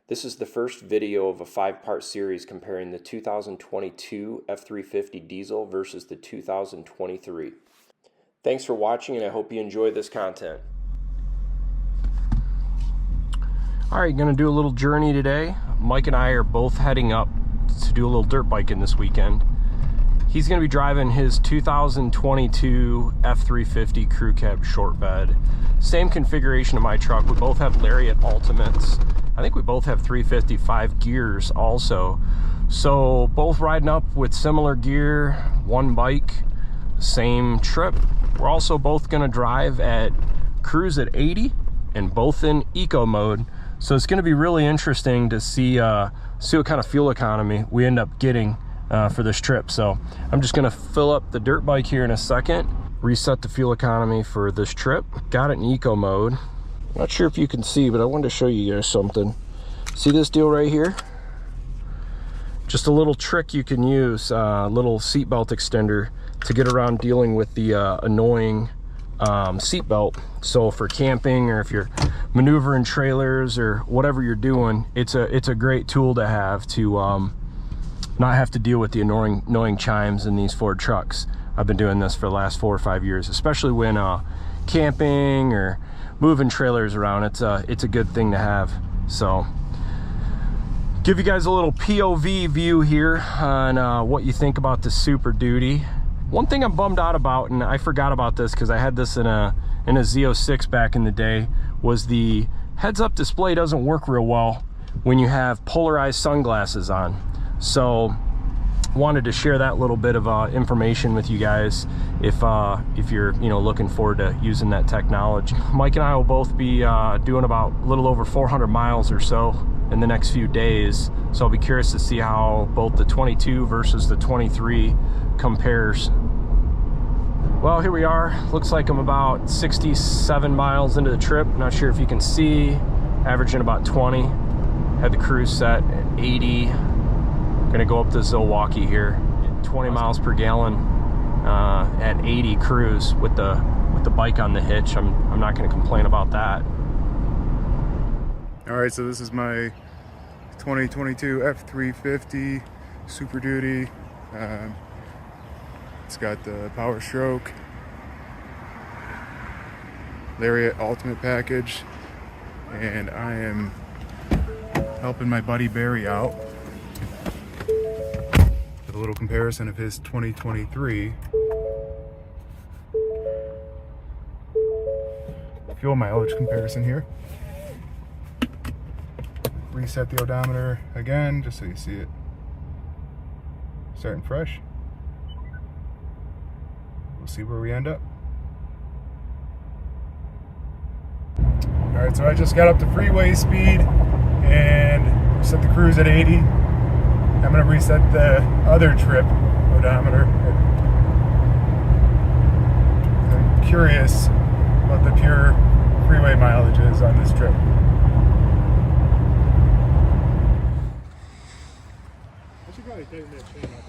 This is the first video of a 5-part series comparing the 2022 F350 Diesel versus the 2023. Thanks for watching, and I hope you enjoy this content. Alright, going to do a little journey today. Mike and I are both heading up to do a little dirt biking this weekend. He's going to be driving his 2022 F350 Crew Cab short bed. Same configuration of my truck. We both have Lariat Ultimates. I think we both have 355 gears also. So both riding up with similar gear, one bike, same trip. We're also both going to drive at cruise at 80 and both in eco mode. So it's going to be really interesting to see what kind of fuel economy we end up getting for this trip. So I'm just going to fill up the dirt bike here in a second, reset the fuel economy for this trip. Got it in eco mode. Not sure if you can see, but I wanted to show you guys something. See this deal right here? Just a little trick you can use, a little seatbelt extender to get around dealing with the annoying seatbelt. So for camping, or if you're maneuvering trailers or whatever you're doing, it's a great tool to have to not have to deal with the annoying chimes in these Ford trucks. I've been doing this for the last 4 or 5 years, especially when camping or moving trailers around. It's a good thing to have. So give you guys a little POV view here on what you think about the Super Duty. One thing I'm bummed out about, and I forgot about this because I had this in a Z06 back in the day, was the heads-up display doesn't work real well when you have polarized sunglasses on. So wanted to share that little bit of information with you guys if you're looking forward to using that technology. Mike and I will both be doing about a little over 400 miles or so in the next few days, so I'll be curious to see how both the 22 versus the 23 compares. Well, here we are. Looks like I'm about 67 miles into the trip. Not sure if you can see, averaging about 20. Had the cruise set at 80. Gonna go up to Zilwaukee here, 20 miles per gallon at 80 cruise with the bike on the hitch. I'm not gonna complain about that. All right, so this is my 2022 F350 Super Duty. It's got the powerstroke, Lariat Ultimate package, and I am helping my buddy Barry out. A little comparison of his 2023 fuel mileage comparison here. Reset the odometer again just so you see it starting fresh. We'll see where we end up. Alright, so I just got up to freeway speed and set the cruise at 80. I'm going to reset the other trip odometer. I'm curious what the pure freeway mileage is on this trip. I should probably take that chain off.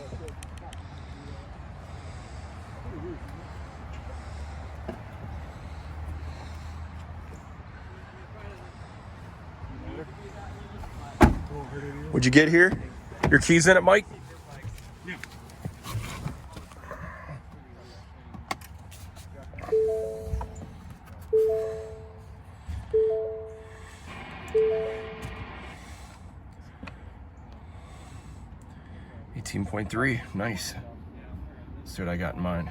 'What'd you get here? Your keys in it, Mike? Yeah. $18.3, nice. Let's see what I got in mine.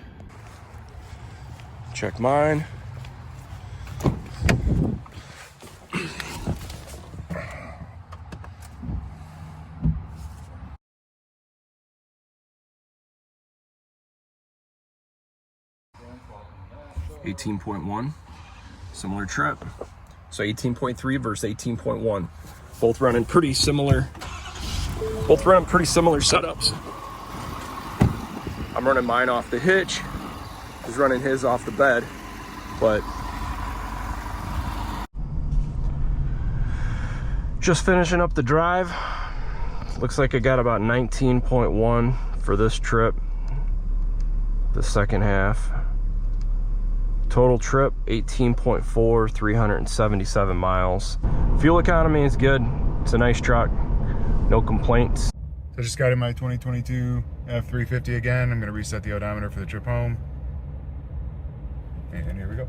Check mine. $18.1, similar trip. So 18.3 versus 18.1, both running pretty similar setups. I'm running mine off the hitch, he's running his off the bed, but just finishing up the drive. Looks like I got about 19.1 for this trip, the second half. Total trip 18.4, 377 miles. Fuel economy is good. It's a nice truck, no complaints. So I just got in my 2022 F350 again. I'm gonna reset the odometer for the trip home. And here we go.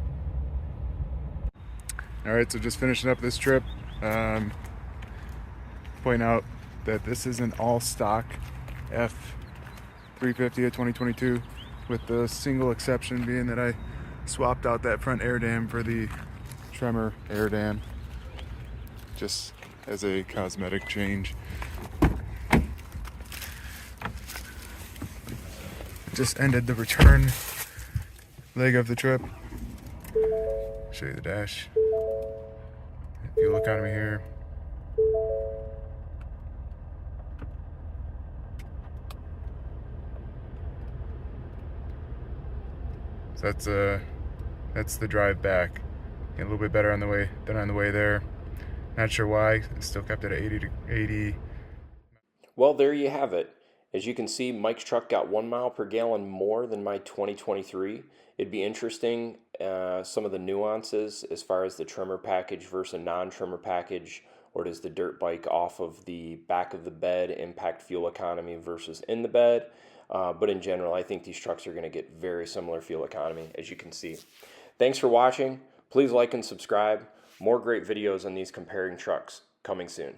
All right, so just finishing up this trip. Point out that this is an all stock F350 of 2022, with the single exception being that I swapped out that front air dam for the Tremor air dam, just as a cosmetic change. Just ended the return leg of the trip. Show you the dash. Fuel economy here. So that's the drive back. Getting a little bit better on the way than on the way there. Not sure why. It's still kept it at 80. Well, there you have it. As you can see, Mike's truck got 1 mile per gallon more than my 2023. It'd be interesting, some of the nuances as far as the trimmer package versus a non-trimmer package, or does the dirt bike off of the back of the bed impact fuel economy versus in the bed? But in general, I think these trucks are going to get very similar fuel economy, as you can see. Thanks for watching. Please like and subscribe. More great videos on these comparing trucks coming soon.